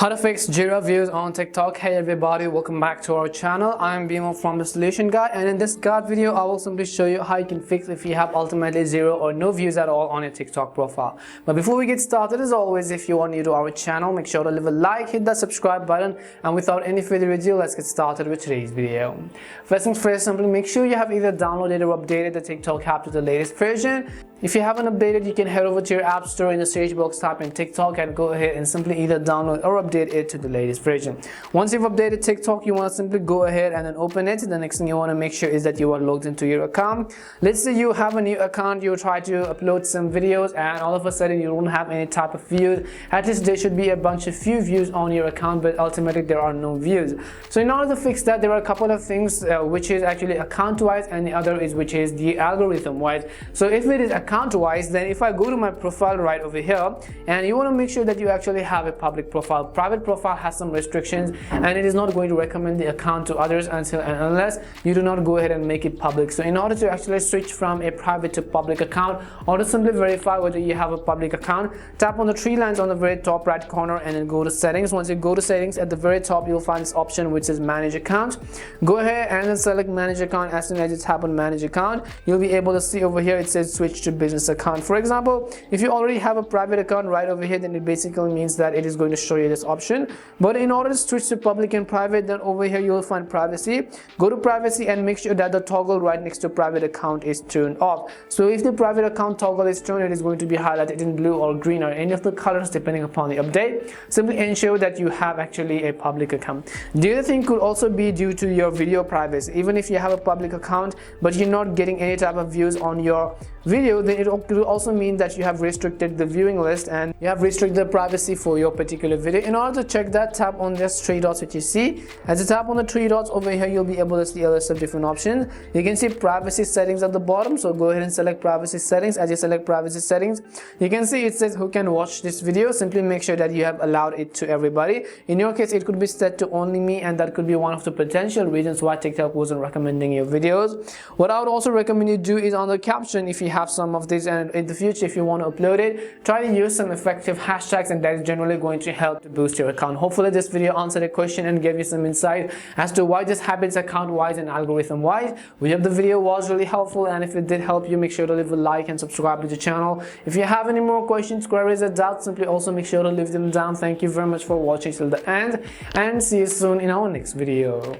How to fix Jira views on TikTok. Hey everybody, welcome back to our channel. I'm Bimo from The Solution Guy, and in this guide video I will simply show you how you can fix if you have ultimately zero or no views at all on your TikTok profile. But before we get started, as always, if you are new to our channel, make sure to leave a like, hit that subscribe button, and without any further ado, let's get started with today's video. First things first, simply make sure you have either downloaded or updated the TikTok app to the latest version. If you haven't updated, you can head over to your app store, in the search box type in TikTok and go ahead and simply either download or update it to the latest version. Once you've updated TikTok, you want to simply go ahead and then open it. The next thing you want to make sure is that you are logged into your account. Let's say you have a new account, you try to upload some videos and all of a sudden you don't have any type of views. At least there should be a bunch of few views on your account, but ultimately there are no views. So in order to fix that, there are a couple of things which is actually account wise, and the other is which is the algorithm wise. So if it is account wise, then if I go to my profile right over here, and you want to make sure that you actually have a public profile. Private profile has some restrictions and it is not going to recommend the account to others until and unless you do not go ahead and make it public. So in order to actually switch from a private to public account, or to simply verify whether you have a public account, tap on the three lines on the very top right corner and then go to settings. Once you go to settings, at the very top you'll find this option which says manage account. Go ahead and then select manage account. As soon as you tap on manage account, you'll be able to see over here it says switch to business account. For example, if you already have a private account right over here, then it basically means that it is going to show you this option. But in order to switch to public and private, then over here you will find privacy. Go to privacy and make sure that the toggle right next to private account is turned off. So if the private account toggle is turned, it is going to be highlighted in blue or green or any of the colors depending upon the update. Simply ensure that you have actually a public account. The other thing could also be due to your video privacy. Even if you have a public account but you're not getting any type of views on your video, then it could also mean that you have restricted the viewing list and you have restricted the privacy for your particular video. In order to check that, tap on this three dots which you see. As you tap on the three dots over here, you'll be able to see a list of different options. You can see privacy settings at the bottom, so go ahead and select privacy settings. As you select privacy settings, you can see it says who can watch this video. Simply make sure that you have allowed it to everybody. In your case, it could be set to only me, and that could be one of the potential reasons why TikTok wasn't recommending your videos. What I would also recommend you do is on the caption, if you have some of these, and in the future if you want to upload it, try to use some effective hashtags, and that is generally going to help to boost your account. Hopefully this video answered a question and gave you some insight as to why this happens account wise and algorithm wise. We hope the video was really helpful, and if it did help you, make sure to leave a like and subscribe to the channel. If you have any more questions, queries, or doubts, simply also make sure to leave them down. Thank you very much for watching till the end, and see you soon in our next video.